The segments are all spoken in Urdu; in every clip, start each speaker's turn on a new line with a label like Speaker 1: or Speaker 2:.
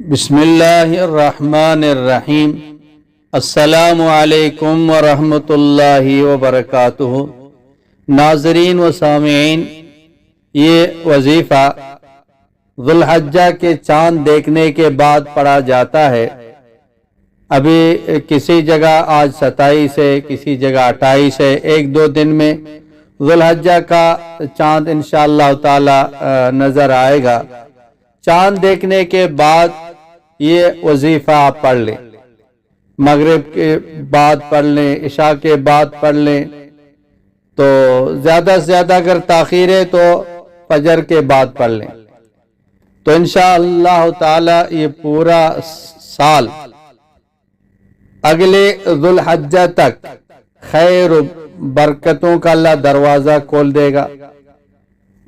Speaker 1: بسم اللہ الرحمن الرحیم۔ السلام علیکم ورحمۃ اللہ وبرکاتہ۔ ناظرین و سامعین، یہ وظیفہ ذو الحجہ کے چاند دیکھنے کے بعد پڑھا جاتا ہے۔ ابھی کسی جگہ آج 27 ہے، کسی جگہ 28 ہے، ایک دو دن میں ذو الحجہ کا چاند انشاءاللہ تعالی نظر آئے گا۔ چاند دیکھنے کے بعد یہ وظیفہ آپ پڑھ لیں، مغرب کے بعد پڑھ لیں، عشاء کے بعد پڑھ لیں، تو زیادہ سے زیادہ اگر تاخیر ہے تو فجر کے بعد پڑھ لیں، تو انشاءاللہ تعالی یہ پورا سال اگلے ذو الحجہ تک خیر و برکتوں کا اللہ دروازہ کھول دے گا،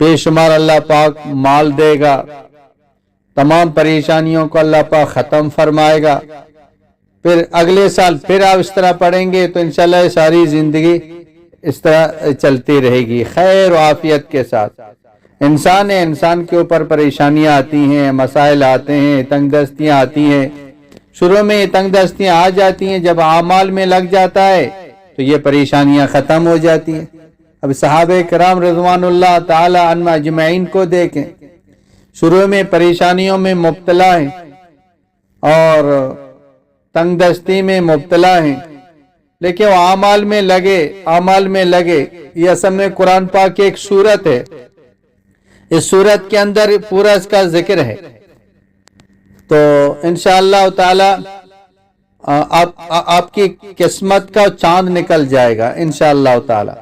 Speaker 1: بے شمار اللہ پاک مال دے گا، تمام پریشانیوں کو اللہ پاک ختم فرمائے گا۔ پھر اگلے سال پھر آپ اس طرح پڑھیں گے تو انشاءاللہ ساری زندگی اس طرح چلتی رہے گی خیر و عافیت کے ساتھ۔ انسان ہے، انسان کے اوپر پریشانیاں آتی ہیں، مسائل آتے ہیں، تنگ دستیاں آتی ہیں۔ شروع میں یہ تنگ دستیاں آ جاتی ہیں، جب اعمال میں لگ جاتا ہے تو یہ پریشانیاں ختم ہو جاتی ہیں۔ اب صحابہ کرام رضوان اللہ تعالی عنہم اجمعین کو دیکھیں، شروع میں پریشانیوں میں مبتلا ہیں اور تنگ دستی میں مبتلا ہیں، لیکن وہ اعمال میں لگے۔ یہ اصل میں قرآن پاک کی ایک سورت ہے، اس سورت کے اندر پورا اس کا ذکر ہے، تو انشاءاللہ تعالی آپ کی قسمت کا چاند نکل جائے گا انشاءاللہ تعالی۔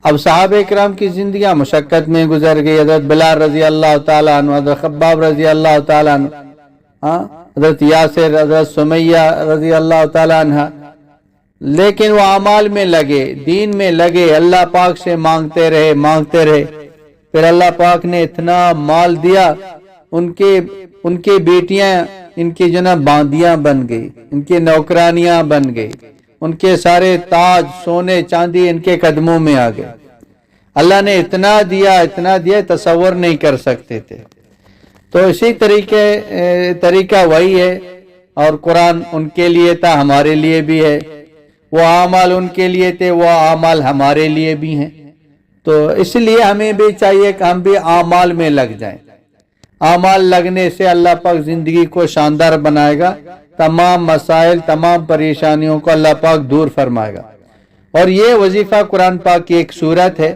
Speaker 1: اب صحابہ کرام کی زندگیاں مشقت میں گزر گئی، حضرت بلال رضی اللہ تعالیٰ عنہ، حضرت خباب رضی اللہ تعالیٰ عنہ، حضرت یاسر، حضرت سمیہ رضی اللہ تعالیٰ عنہ، لیکن وہ اعمال میں لگے، دین میں لگے، اللہ پاک سے مانگتے رہے۔ پھر اللہ پاک نے اتنا مال دیا، ان کی بیٹیاں ان کی باندیاں بن گئی، ان کی نوکرانیاں بن گئی، ان کے سارے تاج سونے چاندی ان کے قدموں میں آ گئے۔ اللہ نے اتنا دیا تصور نہیں کر سکتے تھے۔ تو اسی طریقہ وہی ہے، اور قرآن ان کے لیے تھا، ہمارے لیے بھی ہے، وہ اعمال ان کے لیے تھے، وہ اعمال ہمارے لیے بھی ہیں۔ تو اس لیے ہمیں بھی چاہیے کہ ہم بھی اعمال میں لگ جائیں۔ اعمال لگنے سے اللہ پاک زندگی کو شاندار بنائے گا، تمام مسائل، تمام پریشانیوں کو اللہ پاک دور فرمائے گا۔ اور یہ وظیفہ قرآن پاک کی ایک سورت ہے،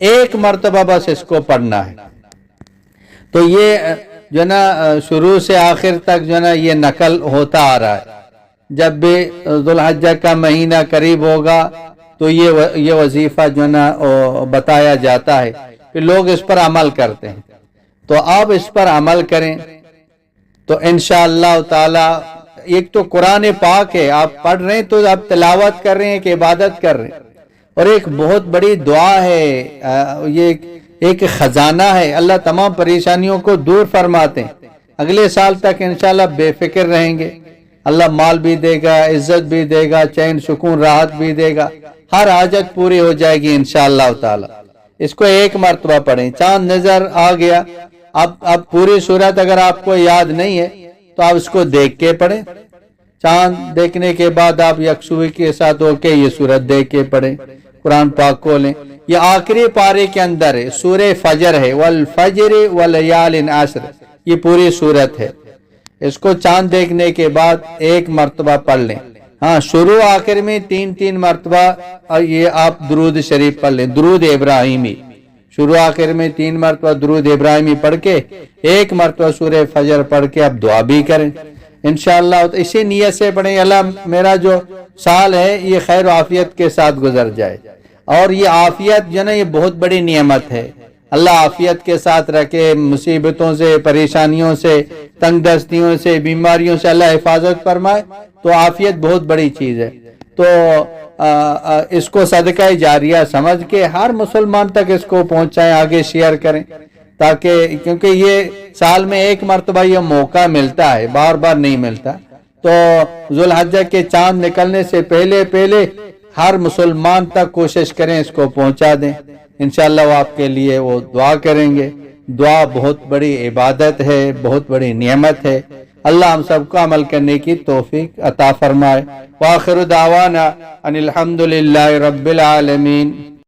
Speaker 1: ایک مرتبہ بس اس کو پڑھنا ہے، تو یہ شروع سے آخر تک یہ نقل ہوتا آ رہا ہے۔ جب بھی ذو الحجہ کا مہینہ قریب ہوگا تو یہ وظیفہ بتایا جاتا ہے، پھر لوگ اس پر عمل کرتے ہیں، تو آپ اس پر عمل کریں تو انشاءاللہ تعالی۔ ایک تو قرآن پاک ہے، آپ پڑھ رہے ہیں تو آپ تلاوت کر رہے ہیں کہ عبادت کر رہے ہیں، اور ایک بہت بڑی دعا ہے، یہ ایک خزانہ ہے، اللہ تمام پریشانیوں کو دور فرماتے ہیں۔ اگلے سال تک انشاءاللہ بے فکر رہیں گے، اللہ مال بھی دے گا، عزت بھی دے گا، چین سکون راحت بھی دے گا، ہر حاجت پوری ہو جائے گی انشاءاللہ تعالی۔ اس کو ایک مرتبہ پڑھیں۔ چاند نظر آ گیا، اب پوری صورت اگر آپ کو یاد نہیں ہے تو آپ اس کو دیکھ کے پڑھیں۔ چاند دیکھنے کے بعد آپ یکسوئی کے ساتھ ہو کے یہ سورت دیکھ کے پڑھیں، قرآن پاک کو لیں۔ یہ آخری پارے کے اندر ہے، سورہ فجر ہے، والفجر ولیال عشر، یہ پوری سورت ہے۔ اس کو چاند دیکھنے کے بعد ایک مرتبہ پڑھ لیں۔ ہاں، شروع آخر میں تین مرتبہ یہ آپ درود شریف پڑھ لیں، درود ابراہیمی، شروع آخر میں 3 مرتبہ درود ابراہیمی پڑھ کے ایک مرتبہ سورہ فجر پڑھ کے آپ دعا بھی کریں انشاءاللہ۔ اسی نیت سے پڑھیں، اللہ میرا جو سال ہے یہ خیر و عافیت کے ساتھ گزر جائے، اور یہ عافیت یہ بہت بڑی نعمت ہے، اللہ عافیت کے ساتھ رکھے، مصیبتوں سے، پریشانیوں سے، تنگ دستیوں سے، بیماریوں سے اللہ حفاظت فرمائے، تو عافیت بہت بڑی چیز ہے۔ تو اس کو صدقہ جاریہ سمجھ کے ہر مسلمان تک اس کو پہنچائیں، آگے شیئر کریں، تاکہ کیونکہ یہ سال میں ایک مرتبہ یہ موقع ملتا ہے، بار بار نہیں ملتا، تو ذو الحجہ کے چاند نکلنے سے پہلے ہر مسلمان تک کوشش کریں اس کو پہنچا دیں، انشاءاللہ وہ آپ کے لیے وہ دعا کریں گے۔ دعا بہت بڑی عبادت ہے، بہت بڑی نعمت ہے، اللہ ہم سب کو عمل کرنے کی توفیق عطا فرمائے۔ وآخر دعوانا ان الحمد للہ رب العالمین۔